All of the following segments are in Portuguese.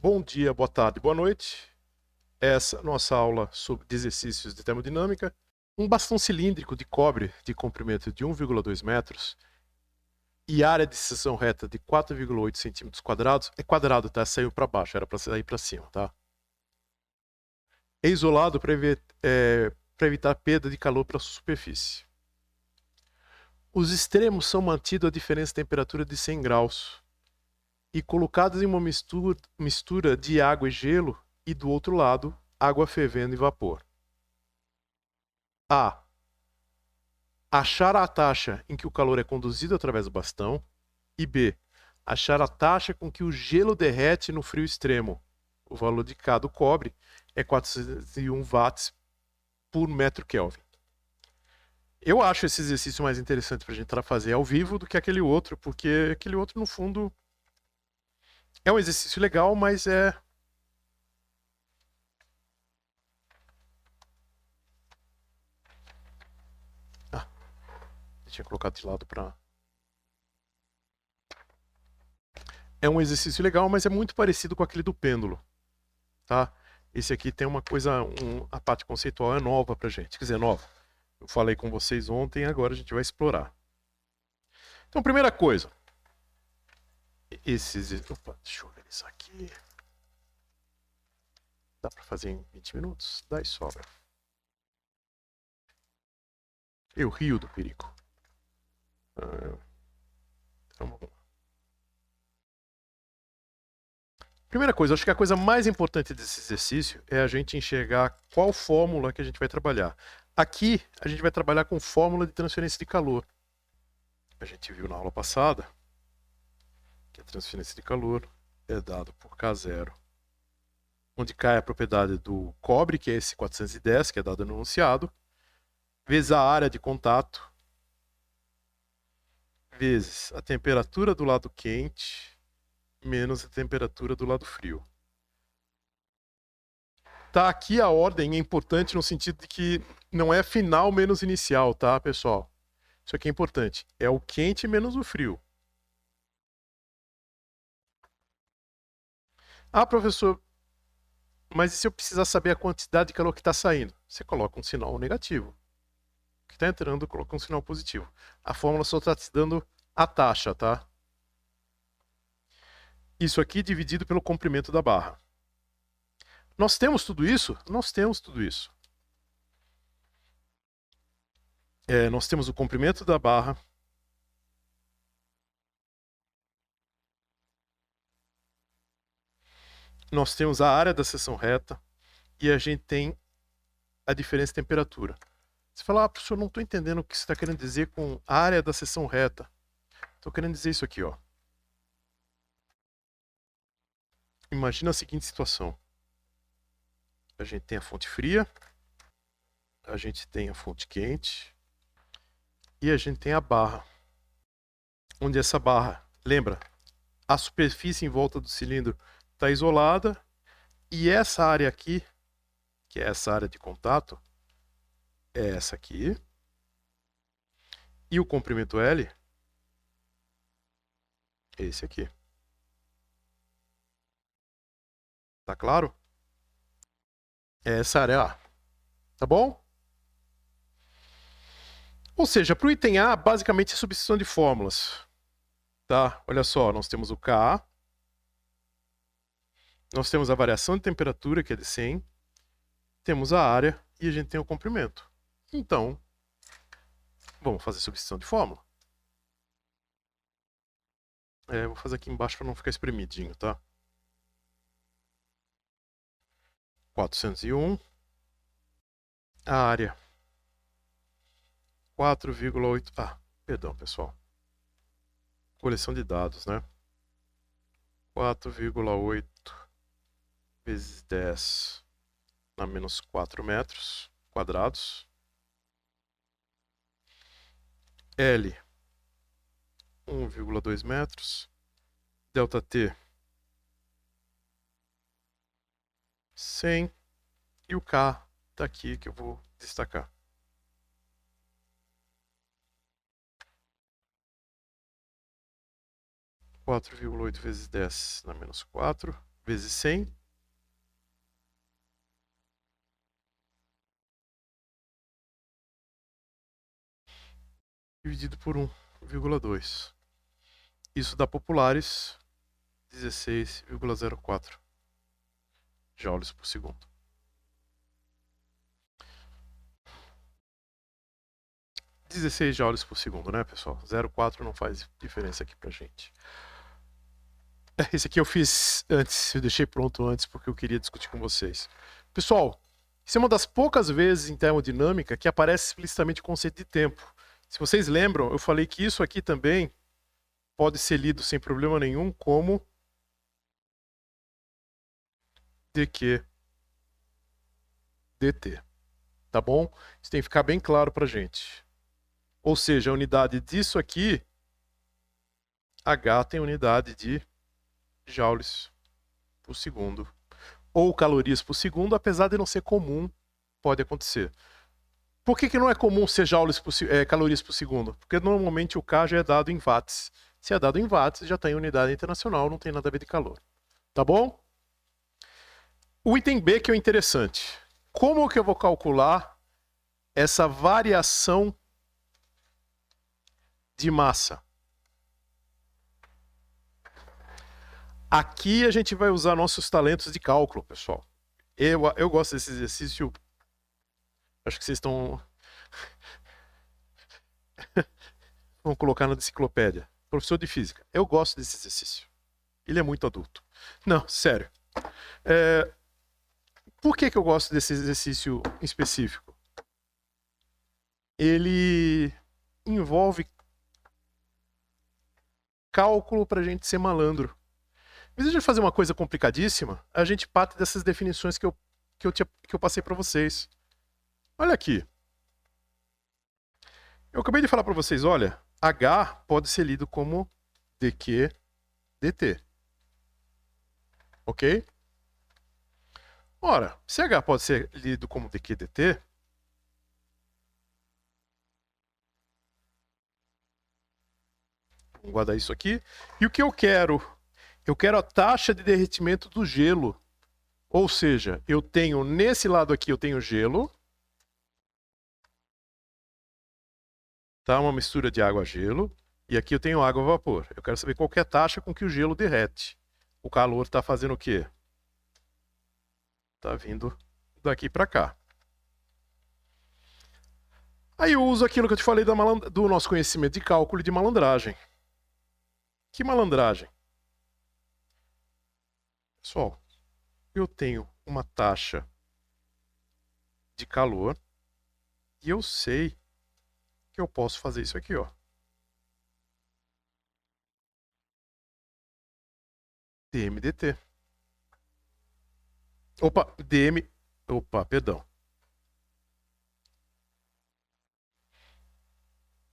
Bom dia, boa tarde, boa noite. Essa é a nossa aula sobre exercícios de termodinâmica. Um bastão cilíndrico de cobre de comprimento de 1,2 metros e área de seção reta de 4,8 centímetros quadrados. É quadrado, tá? Saiu para baixo, era para sair para cima, tá? É isolado para evitar perda de calor para a superfície. Os extremos são mantidos a diferença de temperatura de 100 graus e colocados em uma mistura de água e gelo e do outro lado, água fervendo e vapor. A. Achar a taxa em que o calor é conduzido através do bastão. E B. Achar a taxa com que o gelo derrete no frio extremo. O valor de K do cobre é 401 watts por metro Kelvin. Eu acho esse exercício mais interessante para a gente fazer ao vivo do que aquele outro, porque aquele outro, no fundo, é um exercício legal, mas é. Ah, eu tinha colocado de lado para. É um exercício legal, mas é muito parecido com aquele do pêndulo, tá? Esse aqui tem uma coisa, a parte conceitual é nova pra gente, quer dizer, nova. Eu falei com vocês ontem, agora a gente vai explorar. Então, primeira coisa, opa, deixa eu ver isso aqui. Dá pra fazer em 20 minutos? Dá e sobra. Eu rio do perigo. Então, vamos lá. Primeira coisa, acho que a coisa mais importante desse exercício é a gente enxergar qual fórmula que a gente vai trabalhar. Aqui, a gente vai trabalhar com fórmula de transferência de calor. A gente viu na aula passada que a transferência de calor é dada por K0, onde K é a propriedade do cobre, que é esse 410, que é dado no enunciado, vezes a área de contato, vezes a temperatura do lado quente, menos a temperatura do lado frio. Tá, aqui a ordem é importante no sentido de que não é final menos inicial, tá, pessoal? Isso aqui é importante. É o quente menos o frio. Ah, professor, mas e se eu precisar saber a quantidade de calor que está saindo? Você coloca um sinal negativo. O que está entrando, coloca um sinal positivo. A fórmula só está te dando a taxa, tá? Isso aqui dividido pelo comprimento da barra. Nós temos tudo isso? Nós temos tudo isso. Nós temos o comprimento da barra. Nós temos a área da seção reta. E a gente tem a diferença de temperatura. Você fala, ah, professor, não estou entendendo o que você está querendo dizer com área da seção reta. Estou querendo dizer isso aqui, ó. Imagina a seguinte situação. A gente tem a fonte fria, a gente tem a fonte quente e a gente tem a barra. Onde essa barra, lembra, a superfície em volta do cilindro está isolada e essa área aqui, que é essa área de contato, é essa aqui. E o comprimento L é esse aqui. Tá claro? É essa área A. Tá bom? Ou seja, para o item A, basicamente é substituição de fórmulas. Tá? Olha só, nós temos o Ka, nós temos a variação de temperatura, que é de 100, temos a área e a gente tem o comprimento. Então, vamos fazer substituição de fórmula. Vou fazer aqui embaixo para não ficar espremidinho, tá? 401, a área 4,8. Ah, perdão, pessoal. Coleção de dados, né? 4,8 vezes 10 na menos 4 metros quadrados. L, 1,2 metros. Delta T, 100. E o K está aqui que eu vou destacar. (4,8 vezes 10 na menos 4 vezes 100 dividido por 1,2. Isso dá populares 16,04 joules por segundo. 16 joules por segundo, né, pessoal? 0,4 não faz diferença aqui pra gente. Esse aqui eu fiz antes, eu deixei pronto antes porque eu queria discutir com vocês. Pessoal, isso é uma das poucas vezes em termodinâmica que aparece explicitamente o conceito de tempo. Se vocês lembram, eu falei que isso aqui também pode ser lido sem problema nenhum como dq dt. Tá bom? Isso tem que ficar bem claro pra gente. Ou seja, a unidade disso aqui, H tem unidade de joules por segundo. Ou calorias por segundo, apesar de não ser comum, pode acontecer. Por que não é comum ser calorias por segundo? Porque normalmente o K já é dado em watts. Se é dado em watts, já tem unidade internacional, não tem nada a ver de calor. Tá bom? O item B que é o interessante. Como que eu vou calcular essa variação de massa? Aqui a gente vai usar nossos talentos de cálculo, pessoal. Eu gosto desse exercício. Acho que vocês estão... Vamos colocar na enciclopédia. Professor de física. Eu gosto desse exercício. Ele é muito adulto. Não, sério. Por que eu gosto desse exercício específico? Ele envolve cálculo para a gente ser malandro. Em vez de fazer uma coisa complicadíssima, a gente parte dessas definições que eu passei para vocês. Olha aqui. Eu acabei de falar para vocês, olha, H pode ser lido como dq dt. Ok? Ora, se H pode ser lido como dq dt, vamos guardar isso aqui. E o que eu quero? Eu quero a taxa de derretimento do gelo. Ou seja, eu tenho nesse lado aqui, eu tenho gelo. Tá? Uma mistura de água a gelo. E aqui eu tenho água a vapor. Eu quero saber qual é a taxa com que o gelo derrete. O calor está fazendo o quê? Está vindo daqui para cá. Aí eu uso aquilo que eu te falei do nosso conhecimento de cálculo e de malandragem. Que malandragem? Pessoal, eu tenho uma taxa de calor e eu sei que eu posso fazer isso aqui, ó. dm dt. Perdão.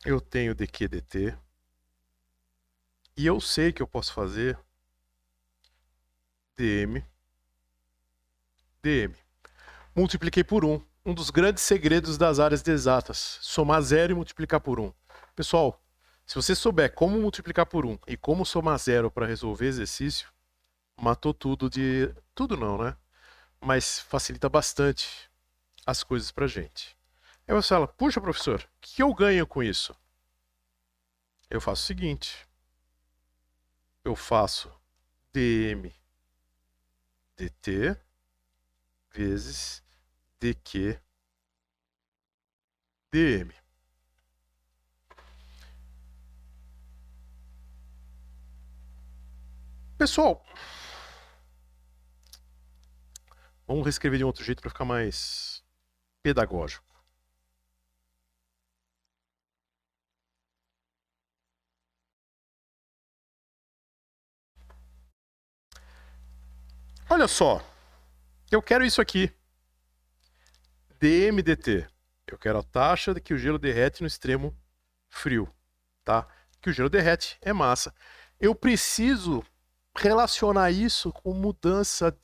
Eu tenho dq dt e eu sei que eu posso fazer dm multipliquei por 1. Um dos grandes segredos das áreas de exatas. Somar 0 e multiplicar por 1. Pessoal, se você souber como multiplicar por 1 e como somar 0 para resolver exercício, matou tudo de... Tudo não, né? Mas facilita bastante as coisas pra gente. Aí você fala, puxa professor, o que eu ganho com isso? Eu faço o seguinte. Eu faço dm dt vezes dq dm. Pessoal, vamos reescrever de um outro jeito para ficar mais pedagógico. Olha só, eu quero isso aqui. dm dt. Eu quero a taxa de que o gelo derrete no extremo frio, tá? Que o gelo derrete é massa. Eu preciso relacionar isso com mudança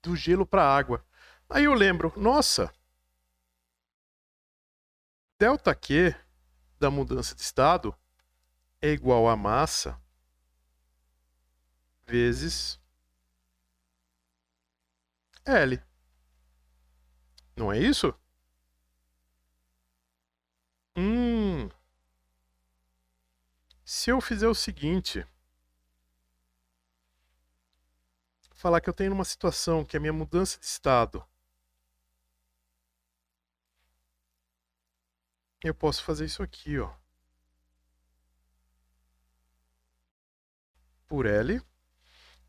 do gelo para água. Aí eu lembro, nossa, ΔQ da mudança de estado é igual a massa vezes L. Não é isso? Se eu fizer o seguinte, falar que eu tenho uma situação que a minha mudança de estado, eu posso fazer isso aqui, ó, por L,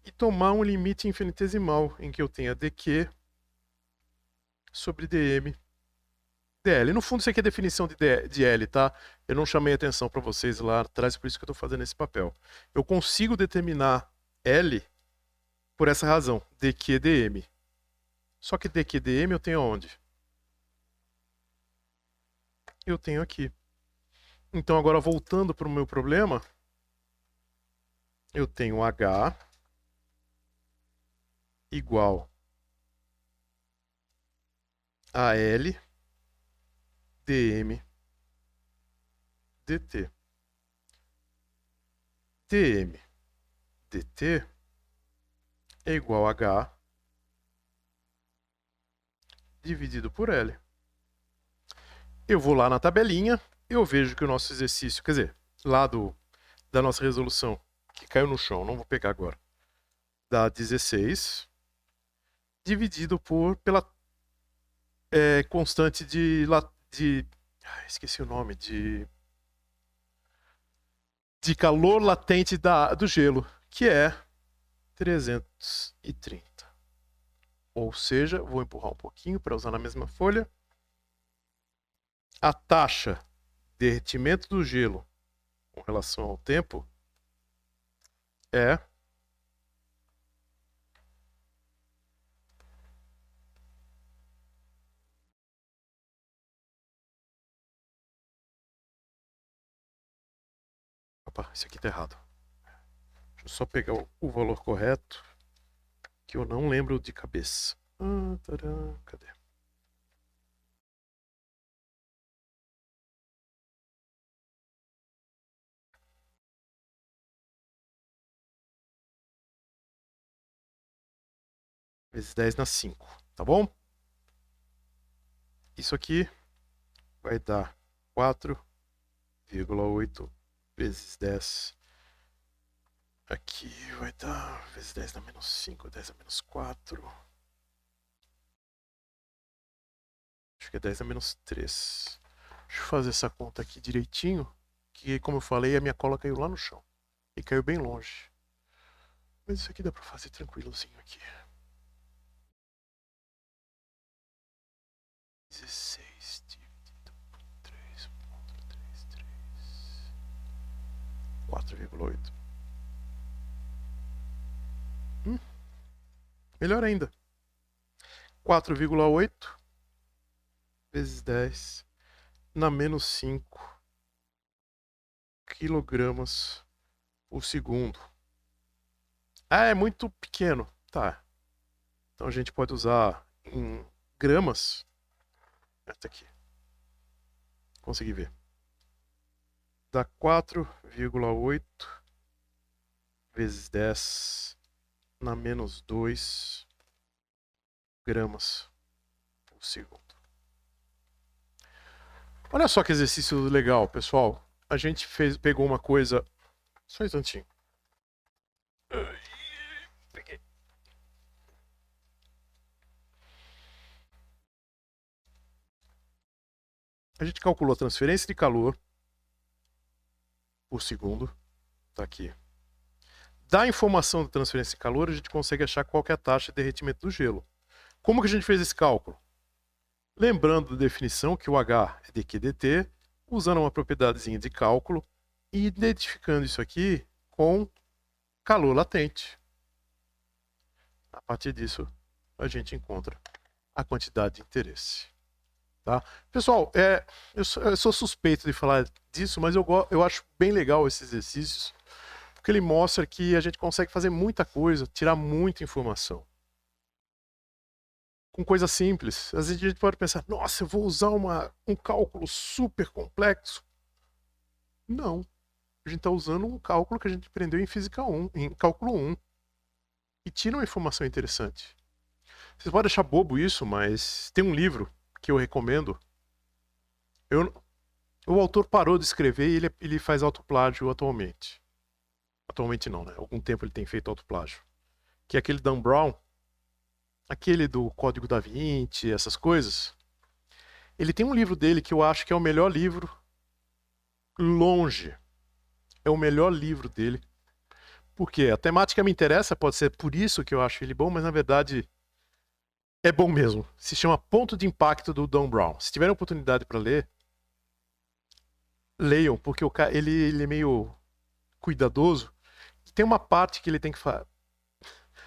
e tomar um limite infinitesimal em que eu tenha dq sobre dm dl. No fundo, isso aqui é a definição de L, tá? Eu não chamei atenção para vocês lá atrás, por isso que eu estou fazendo esse papel. Eu consigo determinar L por essa razão, dq dm. Só que dq dm eu tenho onde? Eu tenho aqui. Então, agora voltando para o meu problema, eu tenho H igual a L dm dt. dm dt é igual a H dividido por L. Eu vou lá na tabelinha, eu vejo que o nosso exercício, quer dizer, lá da nossa resolução, que caiu no chão, não vou pegar agora, dá 16, dividido pela constante esqueci o nome, de calor latente do gelo, que é 330. Ou seja, vou empurrar um pouquinho para usar na mesma folha. A taxa de derretimento do gelo com relação ao tempo é Opa, esse aqui tá errado. Deixa eu só pegar o valor correto, que eu não lembro de cabeça. Cadê? Vezes 10 na 5, tá bom? Isso aqui vai dar 4,8 vezes 10. Aqui vai dar vezes 10 na menos 5, 10 na menos 4. Acho que é 10 na menos 3. Deixa eu fazer essa conta aqui direitinho, que como eu falei, a minha cola caiu lá no chão. E caiu bem longe. Mas isso aqui dá pra fazer tranquilozinho aqui. 16 dividido por 3,33. 4,8. Melhor ainda. 4,8 vezes 10 na menos 5 quilogramas por segundo. Ah, é muito pequeno. Tá. Então a gente pode usar em gramas. Essa aqui. Consegui ver. Dá 4,8 vezes 10 na menos 2 gramas por segundo. Olha só que exercício legal, pessoal. A gente pegou uma coisa... Só um instantinho. Peguei. A gente calculou a transferência de calor por segundo. Tá aqui. Da informação da transferência de calor, a gente consegue achar qual que é a taxa de derretimento do gelo. Como que a gente fez esse cálculo? Lembrando da definição que o H é dq dt, usando uma propriedadezinha de cálculo e identificando isso aqui com calor latente. A partir disso, a gente encontra a quantidade de interesse. Tá? Pessoal, eu sou suspeito de falar disso, mas eu acho bem legal esses exercícios, porque ele mostra que a gente consegue fazer muita coisa, tirar muita informação. Com coisas simples. Às vezes a gente pode pensar, nossa, eu vou usar um cálculo super complexo. Não. A gente está usando um cálculo que a gente aprendeu em Física 1, em Cálculo 1. E tira uma informação interessante. Vocês podem achar bobo isso, mas tem um livro que eu recomendo. O autor parou de escrever e ele faz autoplágio atualmente. Atualmente não, né? Há algum tempo ele tem feito autoplágio. Que é aquele Dan Brown, aquele do Código da Vinci, essas coisas. Ele tem um livro dele que eu acho que é o melhor livro, longe. É o melhor livro dele. Porque a temática me interessa, pode ser por isso que eu acho ele bom, mas na verdade é bom mesmo. Se chama Ponto de Impacto do Dan Brown. Se tiverem oportunidade para ler, leiam, porque ele é meio cuidadoso. Tem uma parte que ele tem que fazer.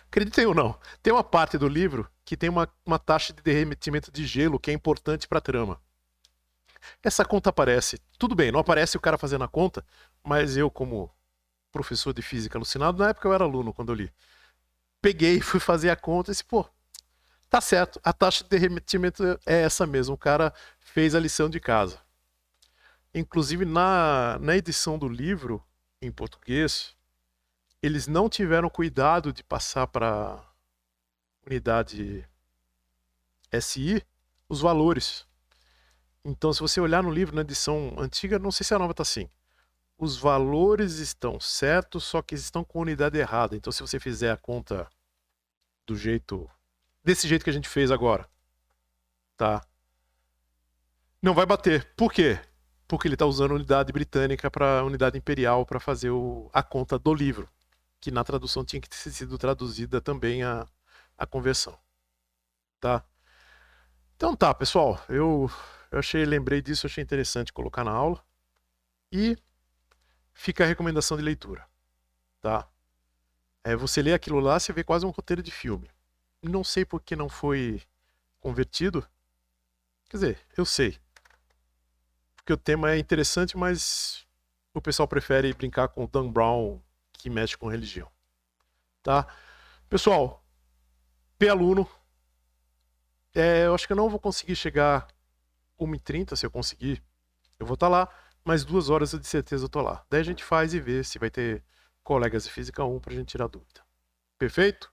Acreditem ou não, tem uma parte do livro que tem uma taxa de derretimento de gelo que é importante para a trama. Essa conta aparece. Tudo bem, não aparece o cara fazendo a conta, mas eu, como professor de física alucinado, na época eu era aluno quando eu li, peguei, fui fazer a conta e disse, pô, tá certo, a taxa de derretimento é essa mesmo, o cara fez a lição de casa. Inclusive, na edição do livro, em português, eles não tiveram cuidado de passar para unidade SI os valores. Então, se você olhar no livro, na edição antiga, não sei se a nova está assim. Os valores estão certos, só que eles estão com a unidade errada. Então, se você fizer a conta desse jeito que a gente fez agora, tá? Não vai bater. Por quê? Porque ele está usando a unidade britânica para unidade imperial para fazer a conta do livro, que na tradução tinha que ter sido traduzida também a conversão, tá? Então tá, pessoal, eu lembrei disso, achei interessante colocar na aula e fica a recomendação de leitura, tá? Você lê aquilo lá, você vê quase um roteiro de filme. Não sei por que não foi convertido. Quer dizer, eu sei. Porque o tema é interessante, mas o pessoal prefere brincar com o Dan Brown, que mexe com religião. Tá? Pessoal, P-aluno. Eu acho que eu não vou conseguir chegar 1h30, se eu conseguir. Eu vou estar lá, mas 2 horas de certeza eu tô lá. Daí a gente faz e vê se vai ter colegas de Física 1 pra gente tirar dúvida. Perfeito?